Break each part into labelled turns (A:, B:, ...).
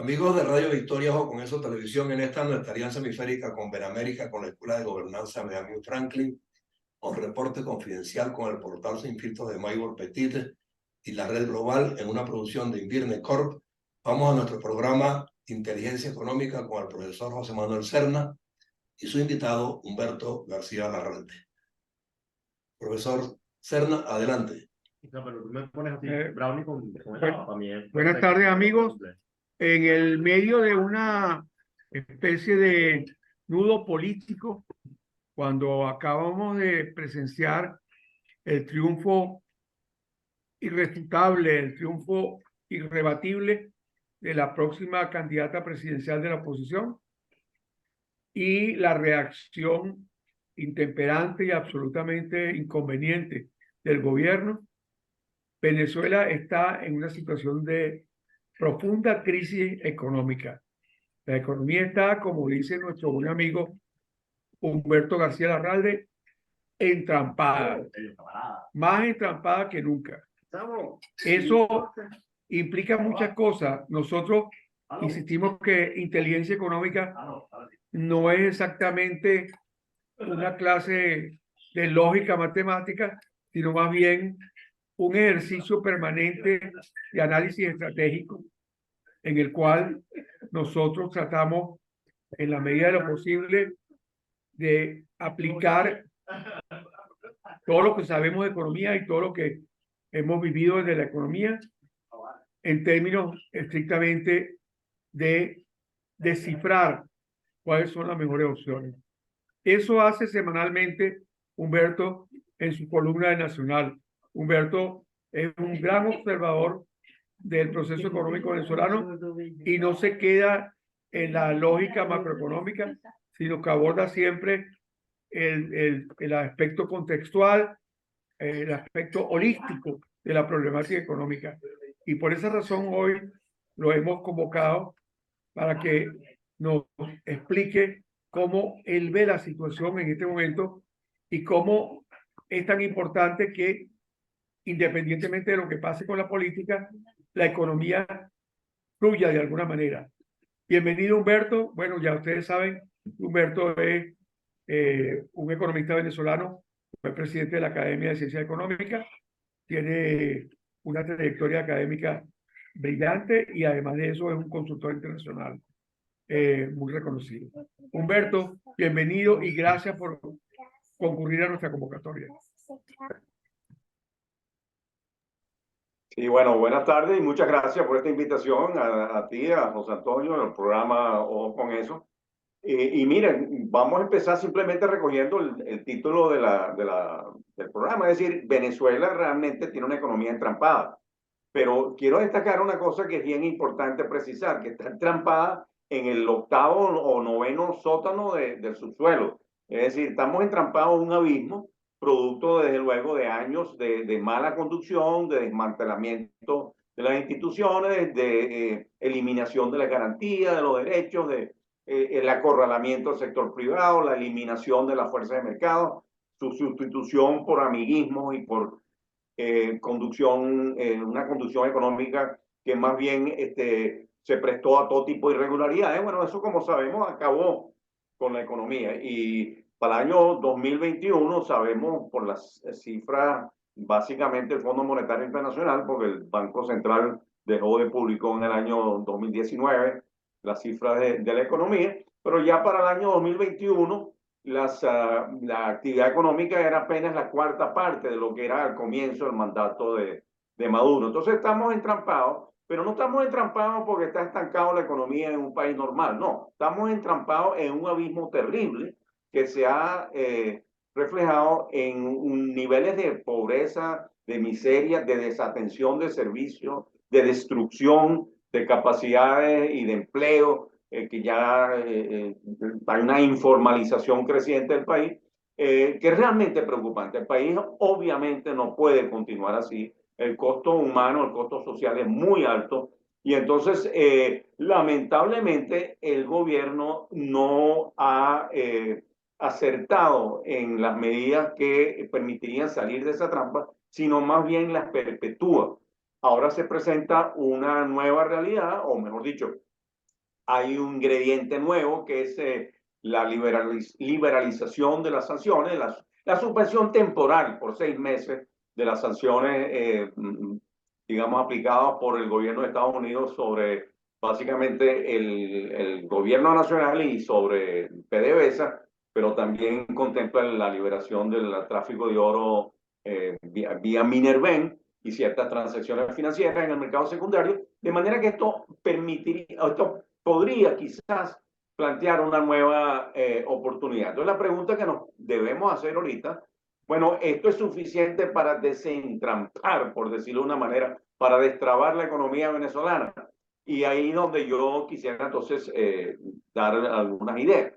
A: Amigos de Radio Victoria o con eso Televisión, en esta nuestra alianza hemisférica con Beramérica, con la Escuela de Gobernanza Benjamin Franklin, con reporte confidencial con el portal Sin Filtros de Maybor Petit y la Red Global en una producción de Invirne Corp. Vamos a nuestro programa Inteligencia Económica con el profesor José Manuel Serna y su invitado Humberto García Larralde. Profesor Serna, adelante.
B: No, pero tú me pones así, brownie con helado, para mí es
C: Buenas
B: perfecto,
C: tardes,
B: para
C: amigos.
B: cumple.
C: En el medio de una especie de nudo político, cuando acabamos de presenciar el triunfo irrefutable, el triunfo irrebatible de la próxima candidata presidencial de la oposición y la reacción intemperante y absolutamente inconveniente del gobierno, Venezuela está en una situación de profunda crisis económica. La economía está, como dice nuestro buen amigo Humberto García Larralde, entrampada, más entrampada que nunca. Eso implica muchas cosas. Nosotros insistimos que inteligencia económica no es exactamente una clase de lógica matemática, sino más bien un ejercicio permanente de análisis estratégico en el cual nosotros tratamos, en la medida de lo posible, de aplicar todo lo que sabemos de economía y todo lo que hemos vivido desde la economía en términos estrictamente de descifrar cuáles son las mejores opciones. Eso hace semanalmente Humberto en su columna de Nacional. Humberto es un gran observador del proceso económico venezolano y no se queda en la lógica macroeconómica, sino que aborda siempre el aspecto contextual, el aspecto holístico de la problemática económica. Y por esa razón hoy lo hemos convocado para que nos explique cómo él ve la situación en este momento y cómo es tan importante que, independientemente de lo que pase con la política, la economía fluya de alguna manera. Bienvenido, Humberto. Bueno, ya ustedes saben, Humberto es un economista venezolano, fue presidente de la Academia de Ciencias Económicas, tiene una trayectoria académica brillante y además de eso es un consultor internacional muy reconocido. Humberto, bienvenido y gracias por concurrir a nuestra convocatoria.
D: Y bueno, buenas tardes y muchas gracias por esta invitación a ti, a José Antonio, en el programa Ojo con Eso. Y miren, vamos a empezar simplemente recogiendo el título del programa, es decir, Venezuela realmente tiene una economía entrampada. Pero quiero destacar una cosa que es bien importante precisar, que está entrampada en el octavo o noveno sótano del subsuelo. Es decir, estamos entrampados en un abismo, producto desde luego de años de mala conducción, de desmantelamiento de las instituciones, de eliminación de las garantías, de los derechos, de el acorralamiento del sector privado, la eliminación de las fuerzas de mercado, su sustitución por amiguismos y por una conducción económica que más bien se prestó a todo tipo de irregularidades. Bueno, eso como sabemos acabó con la economía y para el año 2021 sabemos por las cifras, básicamente el Fondo Monetario Internacional, porque el Banco Central dejó de publicar en el año 2019 las cifras de la economía, pero ya para el año 2021 la actividad económica era apenas la cuarta parte de lo que era al comienzo del mandato de Maduro. Entonces estamos entrampados, pero no estamos entrampados porque está estancado la economía en un país normal, no, estamos entrampados en un abismo terrible que se ha reflejado en niveles de pobreza, de miseria, de desatención de servicios, de destrucción de capacidades y de empleo, que ya hay una informalización creciente del país, que es realmente preocupante. El país obviamente no puede continuar así. El costo humano, el costo social es muy alto. Y entonces, lamentablemente, el gobierno no ha acertado en las medidas que permitirían salir de esa trampa, sino más bien las perpetúa. Ahora se presenta una nueva realidad, o mejor dicho, hay un ingrediente nuevo que es la liberalización de las sanciones, la suspensión temporal por 6 meses de las sanciones, digamos, aplicadas por el gobierno de Estados Unidos sobre básicamente el gobierno nacional y sobre PDVSA, pero también contempla la liberación del tráfico de oro vía Minerven y ciertas transacciones financieras en el mercado secundario, de manera que esto podría quizás plantear una nueva oportunidad. Entonces la pregunta que nos debemos hacer ahorita, bueno, ¿esto es suficiente para desentrampar, por decirlo de una manera, para destrabar la economía venezolana? Y ahí donde yo quisiera entonces dar algunas ideas.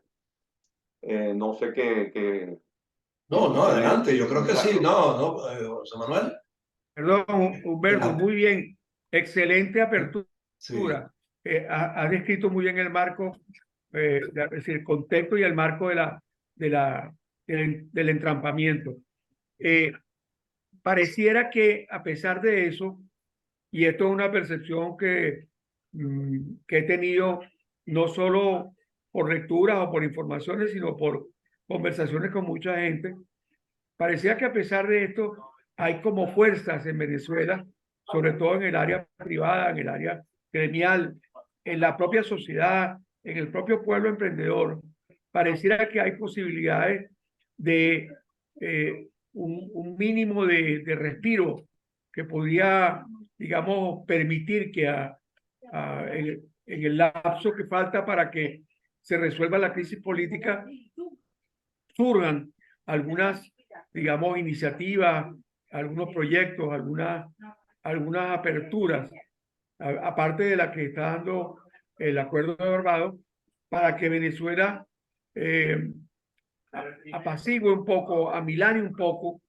D: No sé qué.
A: No, adelante, yo creo que sí, José Manuel.
C: Perdón, Humberto, muy bien. Excelente apertura.
A: Sí.
C: Has descrito muy bien el marco, es decir, el contexto y el marco del entrampamiento. Pareciera que a pesar de eso, y esto es una percepción que he tenido no solo por lecturas o por informaciones, sino por conversaciones con mucha gente, parecía que a pesar de esto hay como fuerzas en Venezuela, sobre todo en el área privada, en el área gremial, en la propia sociedad, en el propio pueblo emprendedor, pareciera que hay posibilidades de un mínimo de respiro que podría, digamos, permitir que en el lapso que falta para que se resuelva la crisis política surjan algunas, digamos, iniciativas, algunos proyectos, algunas aperturas, aparte de la que está dando el Acuerdo de Barbados, para que Venezuela apacigüe un poco, amilane un poco,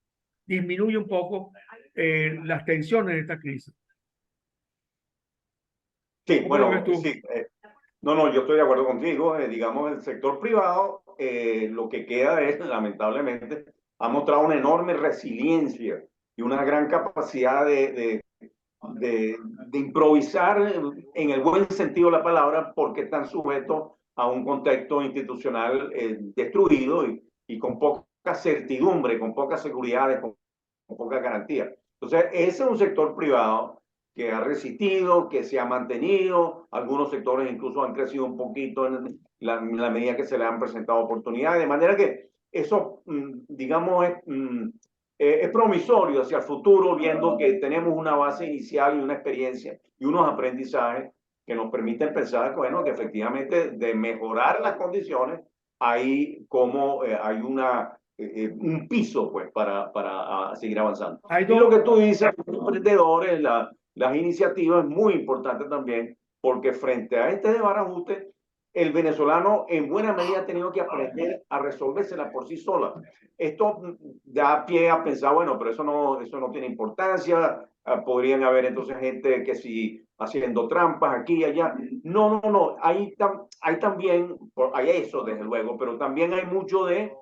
C: disminuye un poco las tensiones de esta crisis.
D: Sí, bueno, sí. No, yo estoy de acuerdo contigo. Digamos, el sector privado, lo que queda es, lamentablemente, ha mostrado una enorme resiliencia y una gran capacidad de improvisar en el buen sentido de la palabra, porque están sujetos a un contexto institucional destruido y con poca certidumbre, con poca seguridad, con poca garantía. Entonces, ese es un sector privado que ha resistido, que se ha mantenido, algunos sectores incluso han crecido un poquito en la medida que se le han presentado oportunidades, de manera que eso, digamos, es promisorio hacia el futuro, viendo que tenemos una base inicial y una experiencia y unos aprendizajes que nos permiten pensar que, bueno, que efectivamente de mejorar las condiciones hay como hay un piso pues para seguir avanzando. Y lo que tú dices, los emprendedores, las iniciativas es muy importante también, porque frente a este desbarajuste, el venezolano en buena medida ha tenido que aprender a resolvérsela por sí sola. Esto da pie a pensar, bueno, pero eso no tiene importancia, podrían haber entonces gente que si haciendo trampas aquí y allá. No, hay también, hay eso desde luego, pero también hay mucho de,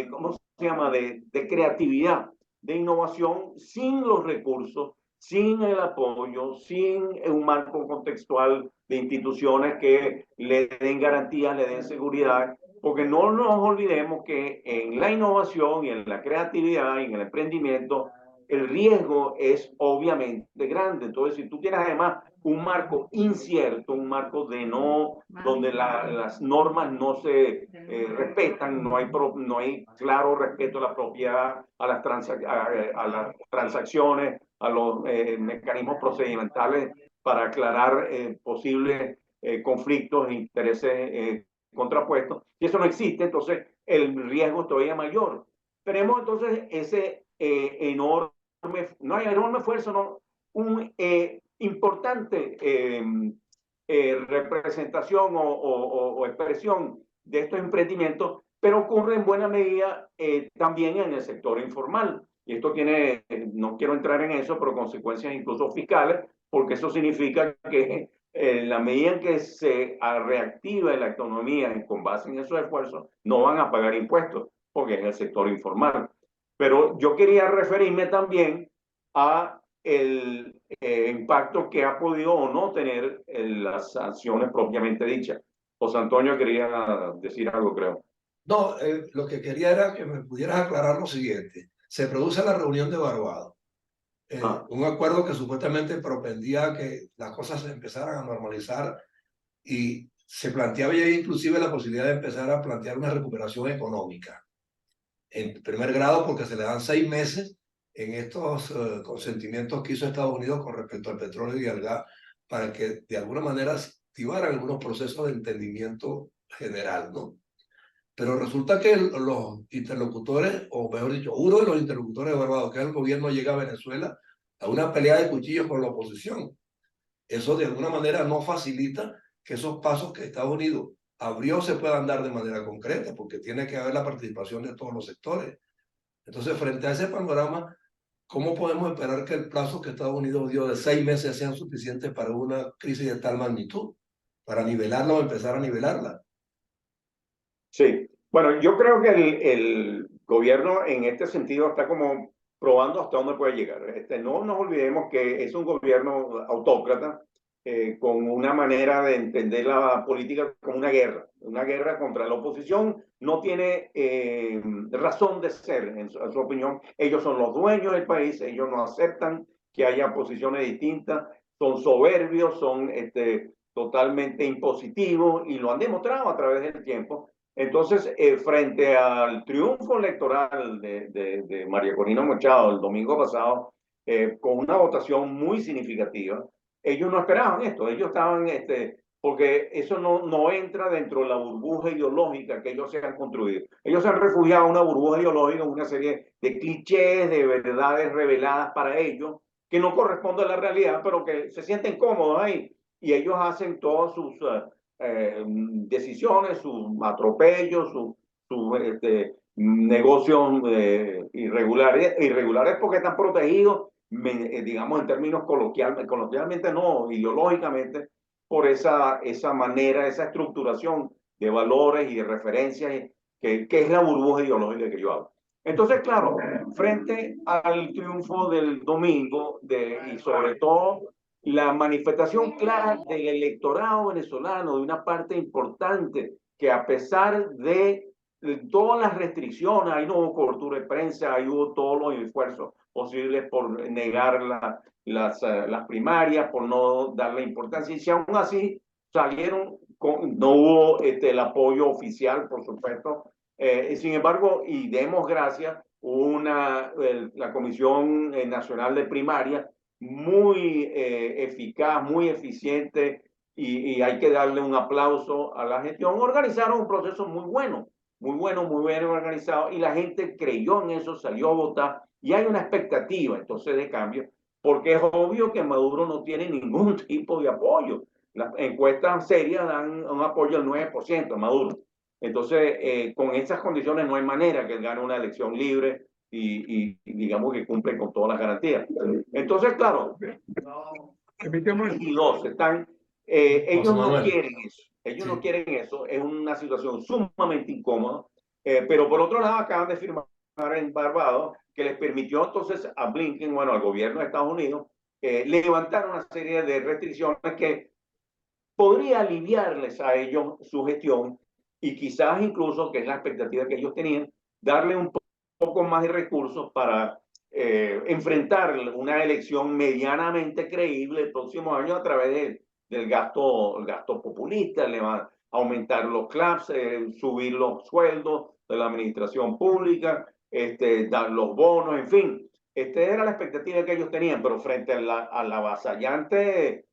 D: ¿cómo se llama?, de creatividad, de innovación sin los recursos, sin el apoyo, sin un marco contextual de instituciones que le den garantías, le den seguridad, porque no nos olvidemos que en la innovación y en la creatividad y en el emprendimiento, el riesgo es obviamente grande. Entonces, si tú tienes además un marco incierto, un marco donde las normas no se respetan, no hay claro respeto a la propiedad, a las transacciones, a los mecanismos procedimentales para aclarar posibles conflictos e intereses contrapuestos. Si eso no existe, entonces el riesgo es todavía mayor. Tenemos entonces ese enorme esfuerzo, no, un importante representación o expresión de estos emprendimientos, pero ocurre en buena medida también en el sector informal. Y esto tiene, no quiero entrar en eso, pero consecuencias incluso fiscales, porque eso significa que en la medida en que se reactive la economía con base en esos esfuerzos, no van a pagar impuestos, porque es el sector informal. Pero yo quería referirme también a impacto que ha podido o no tener las sanciones propiamente dichas. José Antonio quería decir algo, creo.
A: No, lo que quería era que me pudieras aclarar lo siguiente. Se produce la reunión de Barbados, un acuerdo que supuestamente propendía a que las cosas se empezaran a normalizar y se planteaba ya inclusive la posibilidad de empezar a plantear una recuperación económica. En primer grado, porque se le dan 6 meses en estos consentimientos que hizo Estados Unidos con respecto al petróleo y al gas, para que de alguna manera activaran algunos procesos de entendimiento general, ¿no? Pero resulta que los interlocutores, o mejor dicho, uno de los interlocutores de Barbados, que es el gobierno, llega a Venezuela a una pelea de cuchillos con la oposición. Eso de alguna manera no facilita que esos pasos que Estados Unidos abrió se puedan dar de manera concreta, porque tiene que haber la participación de todos los sectores. Entonces, frente a ese panorama, ¿cómo podemos esperar que el plazo que Estados Unidos dio de 6 meses sean suficientes para una crisis de tal magnitud? Para nivelarla o empezar a nivelarla.
D: Sí, bueno, yo creo que el gobierno en este sentido está como probando hasta dónde puede llegar. No nos olvidemos que es un gobierno autócrata con una manera de entender la política como una guerra contra la oposición. No tiene razón de ser, en su opinión. Ellos son los dueños del país, ellos no aceptan que haya posiciones distintas, son soberbios, son totalmente impositivos y lo han demostrado a través del tiempo. Entonces, frente al triunfo electoral de María Corina Machado el domingo pasado, con una votación muy significativa, ellos no esperaban esto, ellos estaban, porque eso no entra dentro de la burbuja ideológica que ellos se han construido. Ellos se han refugiado en una burbuja ideológica, en una serie de clichés, de verdades reveladas para ellos, que no corresponden a la realidad, pero que se sienten cómodos ahí. Y ellos hacen todos sus decisiones, sus atropellos, sus negocios irregulares porque están protegidos, digamos en términos coloquialmente no, ideológicamente, por esa manera, esa estructuración de valores y de referencias que es la burbuja ideológica que yo hablo. Entonces, claro, frente al triunfo del domingo y sobre todo la manifestación clara del electorado venezolano, de una parte importante que a pesar de todas las restricciones, ahí no hubo cobertura de prensa, ahí hubo todos los esfuerzos posibles por negar las primarias, por no darle importancia, y si aún así salieron, no hubo el apoyo oficial, por supuesto, sin embargo, y demos gracias, la Comisión Nacional de Primaria muy eficaz, muy eficiente y hay que darle un aplauso a la gestión. Organizaron un proceso muy bien organizado y la gente creyó en eso, salió a votar y hay una expectativa entonces de cambio porque es obvio que Maduro no tiene ningún tipo de apoyo. Las encuestas serias dan un apoyo del 9% a Maduro. Entonces, con esas condiciones no hay manera que él gane una elección libre y digamos que cumple con todas las garantías. Entonces, claro, y dos, ellos no quieren eso, ellos no quieren eso, es una situación sumamente incómoda, pero por otro lado acaban de firmar en Barbados que les permitió entonces a Blinken, bueno, al gobierno de Estados Unidos, levantar una serie de restricciones que podría aliviarles a ellos su gestión y quizás incluso, que es la expectativa que ellos tenían, darle un poco más de recursos para enfrentar una elección medianamente creíble el próximo año a través del gasto populista, le van a aumentar los CLAPS, subir los sueldos de la administración pública, dar los bonos, en fin. Era la expectativa que ellos tenían, pero frente a la avasallante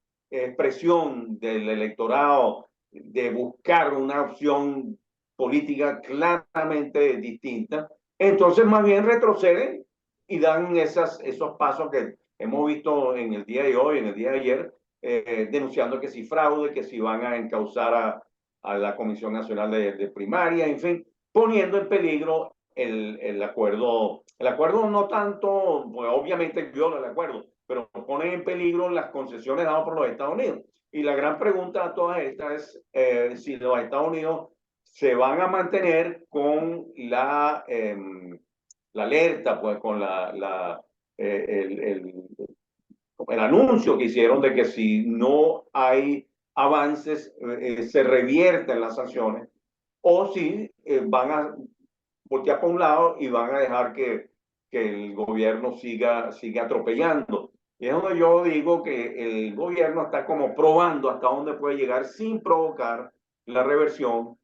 D: presión del electorado de buscar una opción política claramente distinta, entonces más bien retroceden y dan esos pasos que hemos visto en el día de hoy, en el día de ayer, denunciando que si fraude, que si van a encauzar a la Comisión Nacional de Primaria, en fin, poniendo en peligro el acuerdo. El acuerdo no tanto, pues obviamente viola el acuerdo, pero pone en peligro las concesiones dadas por los Estados Unidos. Y la gran pregunta a todas estas es si los Estados Unidos se van a mantener con la alerta, pues con el anuncio que hicieron de que si no hay avances, se revierten las sanciones, o si van a voltear para un lado y van a dejar que el gobierno siga atropellando. Y es donde yo digo que el gobierno está como probando hasta dónde puede llegar sin provocar la reversión,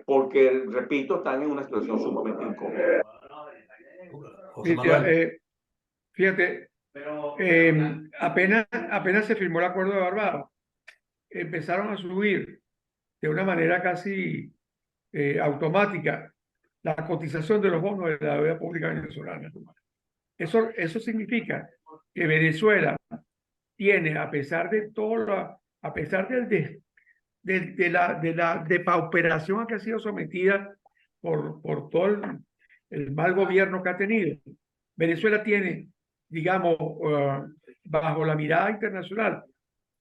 D: porque, repito, están en una situación sumamente incómoda.
C: Fíjate, apenas se firmó el acuerdo de Barbados, empezaron a subir de una manera casi automática la cotización de los bonos de la deuda pública venezolana. Eso significa que Venezuela tiene, a pesar de todo, a pesar de la depauperación a que ha sido sometida por todo el mal gobierno que ha tenido, Venezuela tiene, digamos, bajo la mirada internacional,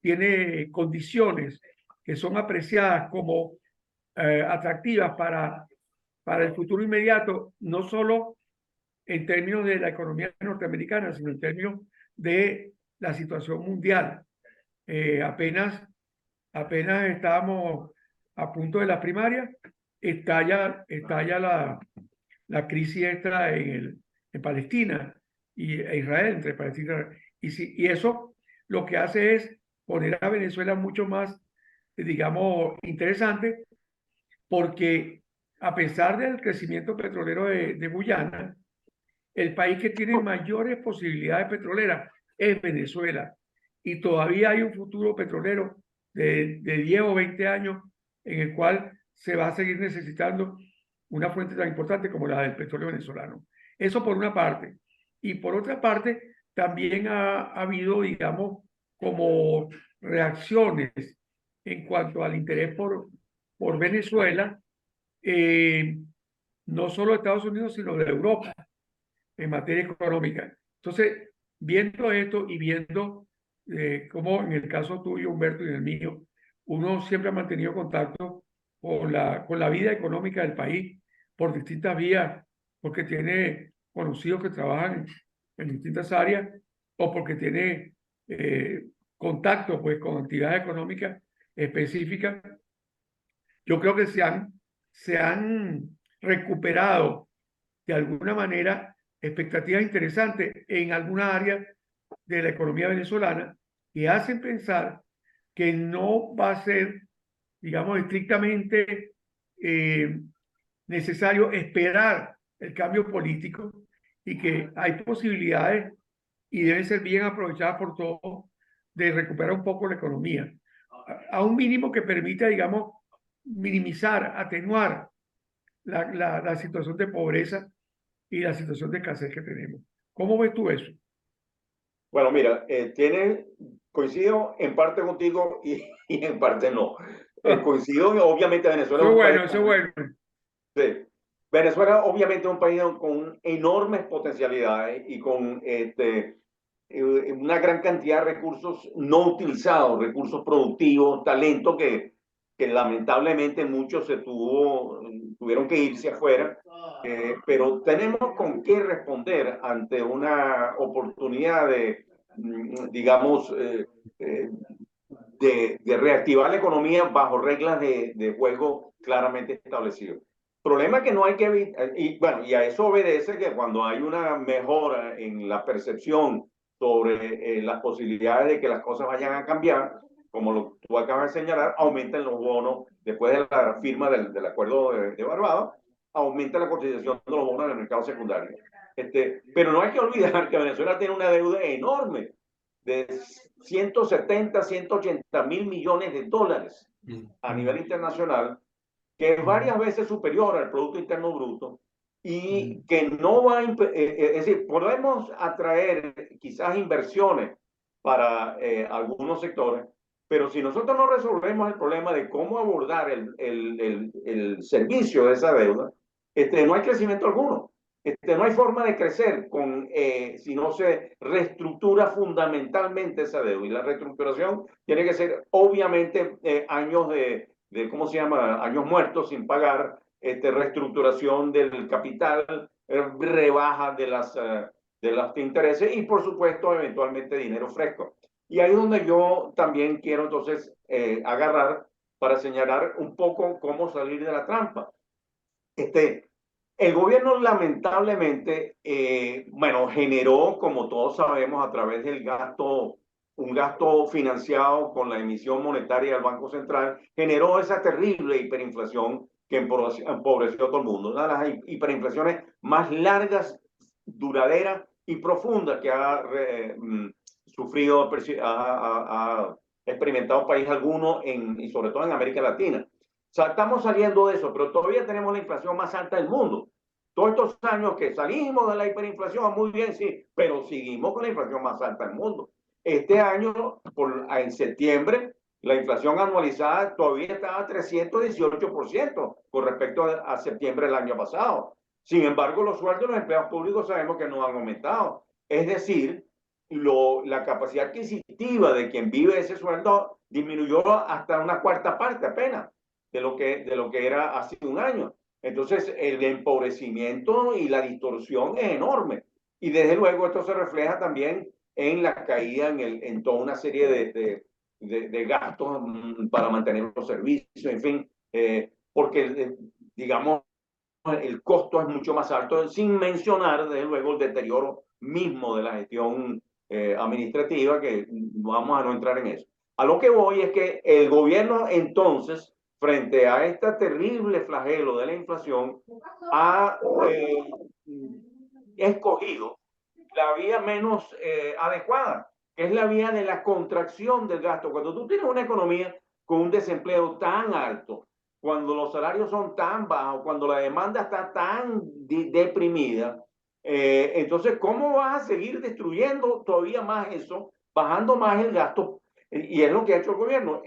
C: tiene condiciones que son apreciadas como atractivas para el futuro inmediato, no solo en términos de la economía norteamericana, sino en términos de la situación mundial. Apenas estábamos a punto de la primaria, estalla la crisis esta en Palestina e Israel, entre Palestina y eso lo que hace es poner a Venezuela mucho más, digamos, interesante, porque a pesar del crecimiento petrolero de Guyana, el país que tiene mayores posibilidades petroleras es Venezuela. Y todavía hay un futuro petrolero de 10 o 20 años en el cual se va a seguir necesitando una fuente tan importante como la del petróleo venezolano. Eso por una parte. Y por otra parte, también ha habido, digamos, como reacciones en cuanto al interés por Venezuela, no solo de Estados Unidos, sino de Europa en materia económica. Entonces, viendo esto y viendo cómo en el caso tuyo, Humberto, y en el mío, uno siempre ha mantenido contacto con la vida económica del país por distintas vías, porque tiene conocidos que trabajan en distintas áreas o porque tiene contacto pues, con actividades económicas específicas. Yo creo que se han recuperado de alguna manera expectativas interesantes en alguna área de la economía venezolana que hacen pensar que no va a ser, digamos, estrictamente necesario esperar el cambio político y que hay posibilidades y deben ser bien aprovechadas por todos de recuperar un poco la economía a un mínimo que permita, digamos, minimizar, atenuar la situación de pobreza y la situación de escasez que tenemos. ¿Cómo ves tú eso?
D: Bueno, mira, coincido en parte contigo y en parte no. Coincido, obviamente, Venezuela.
C: Eso es bueno.
D: Sí. Venezuela, obviamente, es un país con enormes potencialidades y con una gran cantidad de recursos no utilizados, recursos productivos, talento que lamentablemente muchos tuvieron que irse afuera, pero tenemos con qué responder ante una oportunidad de, digamos, de reactivar la economía bajo reglas de juego claramente establecidas. Problema que no hay que evitar, y bueno, y a eso obedece que cuando hay una mejora en la percepción sobre las posibilidades de que las cosas vayan a cambiar, como lo tú acabas de señalar, aumentan los bonos después de la firma del acuerdo de Barbados, aumenta la cotización de los bonos en el mercado secundario. Pero no hay que olvidar que Venezuela tiene una deuda enorme de 170, 180 mil millones de dólares a nivel internacional, que es varias veces superior al Producto Interno Bruto y que no va a... es decir, podemos atraer quizás inversiones para algunos sectores, pero si nosotros no resolvemos el problema de cómo abordar el servicio de esa deuda, no hay crecimiento alguno. No hay forma de crecer si no se reestructura fundamentalmente esa deuda. Y la reestructuración tiene que ser, obviamente, años ¿cómo se llama? Años muertos sin pagar, reestructuración del capital, rebaja de los intereses y, por supuesto, eventualmente dinero fresco. Y ahí es donde yo también quiero entonces agarrar para señalar un poco cómo salir de la trampa. El gobierno lamentablemente, bueno, generó, como todos sabemos, a través del gasto, un gasto financiado con la emisión monetaria del Banco Central, generó esa terrible hiperinflación que empobreció a todo el mundo. Una de las hiperinflaciones más largas, duraderas y profundas que ha sufrido, ha experimentado país alguno, y sobre todo en América Latina. O sea, estamos saliendo de eso, pero todavía tenemos la inflación más alta del mundo. Todos estos años que salimos de la hiperinflación, muy bien, sí, pero seguimos con la inflación más alta del mundo. Este año, en septiembre, la inflación anualizada todavía estaba a 318% con respecto a septiembre del año pasado. Sin embargo, los sueldos de los empleados públicos sabemos que no han aumentado. Es decir, la capacidad adquisitiva de quien vive ese sueldo disminuyó hasta una cuarta parte apenas de lo que era hace un año. Entonces, el empobrecimiento y la distorsión es enorme. Y desde luego esto se refleja también en la caída en toda una serie de gastos para mantener los servicios, en fin, porque, digamos, el costo es mucho más alto, sin mencionar, desde luego, el deterioro mismo de la gestión administrativa, que vamos a no entrar en eso. A lo que voy es que el gobierno entonces, frente a este terrible flagelo de la inflación, ha escogido la vía menos adecuada, que es la vía de la contracción del gasto. Cuando tú tienes una economía con un desempleo tan alto, cuando los salarios son tan bajos, cuando la demanda está tan deprimida, entonces, ¿cómo vas a seguir destruyendo todavía más eso, bajando más el gasto? Y es lo que ha hecho el gobierno,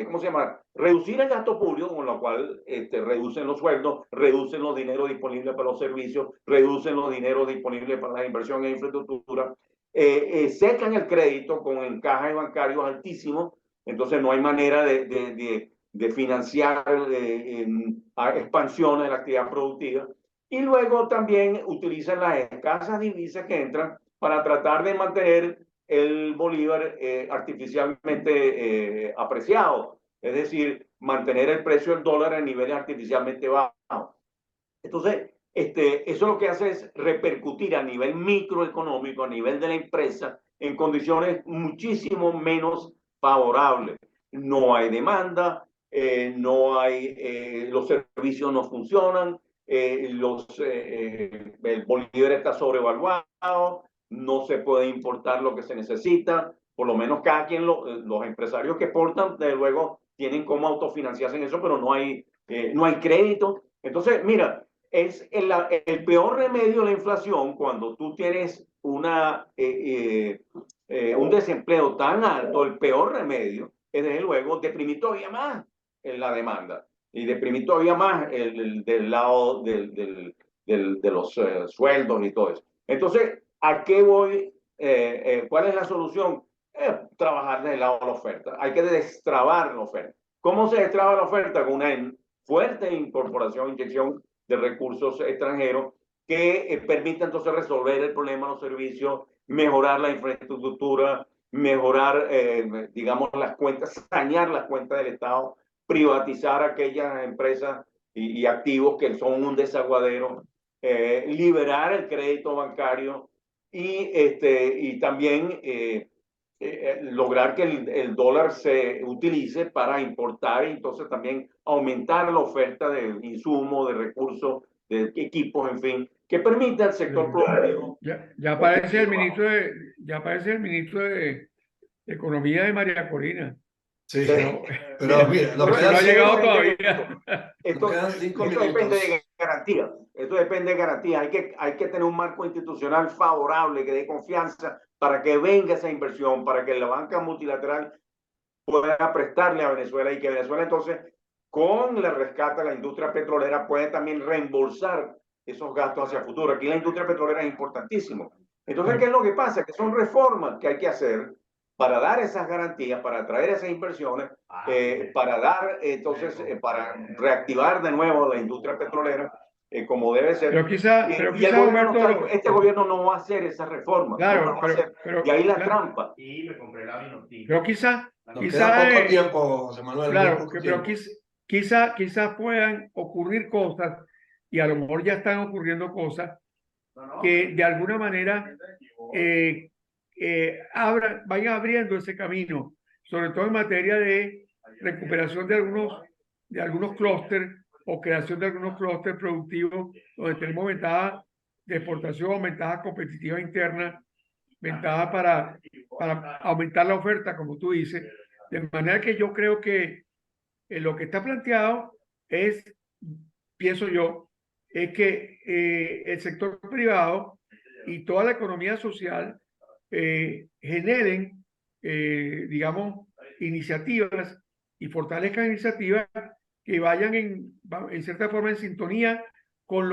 D: ¿cómo se llama? Reducir el gasto público, con lo cual reducen los sueldos, reducen los dineros disponibles para los servicios, reducen los dineros disponibles para la inversión en infraestructura, secan el crédito con encajes bancarios altísimos, entonces no hay manera de financiar expansiones de la actividad productiva. Y luego también utilizan las escasas divisas que entran para tratar de mantener el bolívar artificialmente apreciado, es decir, mantener el precio del dólar a niveles artificialmente bajos. Entonces, eso lo que hace es repercutir a nivel microeconómico, a nivel de la empresa, en condiciones muchísimo menos favorables. No hay demanda, no hay, los servicios no funcionan, el bolívar está sobrevaluado, no se puede importar lo que se necesita, por lo menos cada quien, los empresarios que exportan, desde luego, tienen cómo autofinanciarse en eso, pero no hay crédito. Entonces, mira, es el peor remedio de la inflación cuando tú tienes un desempleo tan alto. El peor remedio es, desde luego, deprimir todavía más la demanda y deprimir todavía más del lado de los sueldos y todo eso. Entonces, ¿a qué voy? ¿Cuál es la solución? Trabajar desde el lado de la oferta. Hay que destrabar la oferta. ¿Cómo se destraba la oferta? Con una fuerte incorporación, inyección de recursos extranjeros que permita entonces resolver el problema de los servicios, mejorar la infraestructura, mejorar, digamos, las cuentas, sanear las cuentas del Estado, privatizar aquellas empresas y activos que son un desaguadero, liberar el crédito bancario y también lograr que el dólar se utilice para importar y entonces también aumentar la oferta de insumos, de recursos, de equipos, en fin, que permita al sector productivo.
C: Ya aparece el ministro de Economía de María Corina.
A: Sí, pero mira,
C: no ha llegado todavía.
D: Esto depende de garantías. Esto depende de garantías. Hay que tener un marco institucional favorable que dé confianza para que venga esa inversión, para que la banca multilateral pueda prestarle a Venezuela y que Venezuela entonces, con el rescate de la industria petrolera, puede también reembolsar esos gastos hacia el futuro. Aquí la industria petrolera es importantísimo. Entonces, ¿qué es lo que pasa? Que son reformas que hay que hacer para dar esas garantías, para atraer esas inversiones, para dar, entonces, para reactivar de nuevo la industria petrolera como debe ser.
C: Pero quizá,
D: Y el gobierno este gobierno no va a hacer esa reforma.
C: Claro,
D: no la va a hacer. Y ahí la trampa.
B: Y me compré la Vinotinto.
C: Pero quizá
A: queda poco tiempo, José Manuel.
C: Claro, pero quizás puedan ocurrir cosas, y a lo mejor ya están ocurriendo cosas, que de alguna manera vayan abriendo ese camino, sobre todo en materia de recuperación de algunos clústeres o creación de algunos clústeres productivos donde tenemos ventajas de exportación, ventajas competitivas internas, ventajas para aumentar la oferta, como tú dices, de manera que yo creo que lo que está planteado es, pienso yo, es que el sector privado y toda la economía social generen, digamos, iniciativas y fortalezcan iniciativas que vayan en cierta forma en sintonía con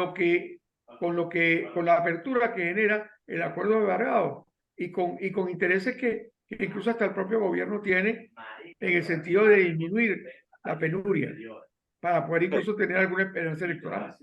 C: con la apertura que genera el acuerdo de Barbados y con intereses que incluso hasta el propio gobierno tiene en el sentido de disminuir la penuria para poder incluso tener alguna esperanza electoral.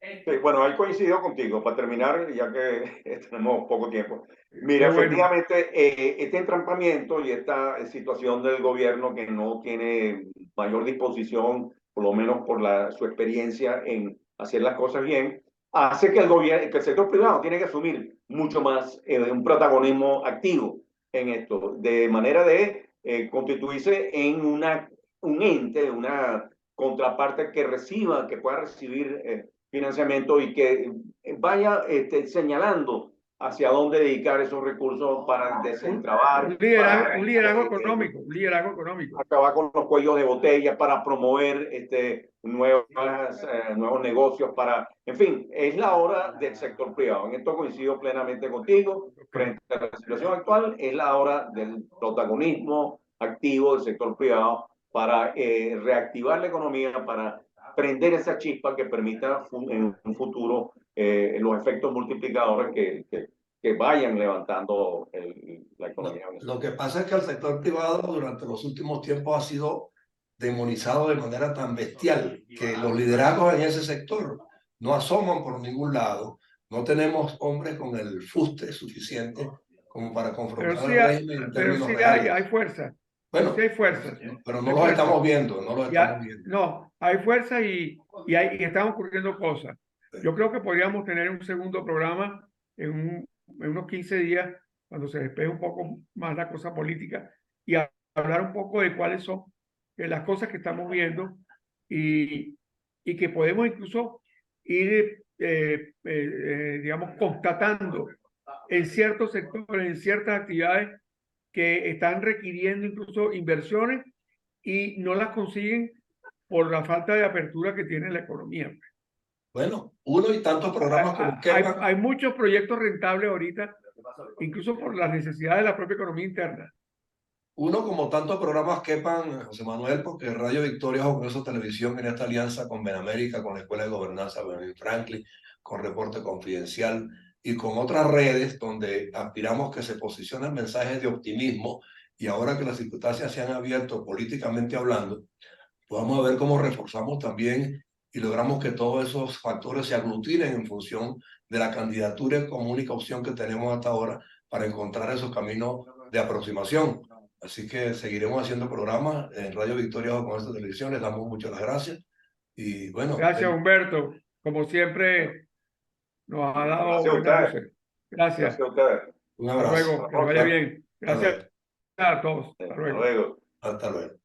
D: Sí, bueno, ahí coincido contigo. Para terminar, ya que tenemos poco tiempo. Mira, efectivamente, este entrampamiento y esta situación del gobierno que no tiene mayor disposición, por lo menos por su experiencia en hacer las cosas bien, hace que que el sector privado tiene que asumir mucho más un protagonismo activo en esto, de manera de constituirse en un ente, una contraparte que pueda recibir financiamiento y que vaya señalando hacia dónde dedicar esos recursos para desentrabar.
C: Un liderazgo económico.
D: Acabar con los cuellos de botella, para promover nuevos negocios, en fin, es la hora del sector privado. En esto coincido plenamente contigo. Frente a la situación actual, es la hora del protagonismo activo del sector privado para reactivar la economía, para prender esa chispa que permita en un futuro los efectos multiplicadores que vayan levantando la economía.
A: Lo que pasa es que el sector privado durante los últimos tiempos ha sido demonizado de manera tan bestial que los liderazgos en ese sector no asoman por ningún lado. No tenemos hombres con el fuste suficiente como para confrontar el régimen en términos reales.
C: Hay fuerza.
A: Bueno,
C: sí hay fuerza.
A: Pero no lo estamos viendo, no lo estamos viendo.
C: No, hay fuerza y están ocurriendo cosas. Yo creo que podríamos tener un segundo programa en unos 15 días, cuando se despeje un poco más la cosa política, y hablar un poco de cuáles son las cosas que estamos viendo y que podemos incluso ir, digamos, constatando en ciertos sectores, en ciertas actividades que están requiriendo incluso inversiones y no las consiguen por la falta de apertura que tiene la economía.
A: Bueno, uno y tantos programas como
C: hay muchos proyectos rentables ahorita, incluso por las necesidades de la propia economía interna.
A: Uno como tantos programas quepan, José Manuel, porque Radio Victoria o Congreso Televisión en esta alianza con Benamérica, con la Escuela de Gobernanza Benjamin Franklin, con Reporte Confidencial y con otras redes donde aspiramos que se posicionen mensajes de optimismo, y ahora que las circunstancias se han abierto políticamente hablando, vamos a ver cómo reforzamos también y logramos que todos esos factores se aglutinen en función de la candidatura como única opción que tenemos hasta ahora para encontrar esos caminos de aproximación. Así que seguiremos haciendo programas en Radio Victoria o con esta televisión. Les damos muchas gracias. Y bueno.
C: Gracias, Humberto. Como siempre, nos ha dado buenas luces. Gracias.
D: Gracias a ustedes.
A: Un abrazo.
C: Hasta luego. Que vaya bien. Gracias a todos.
D: Hasta luego.
A: Hasta luego.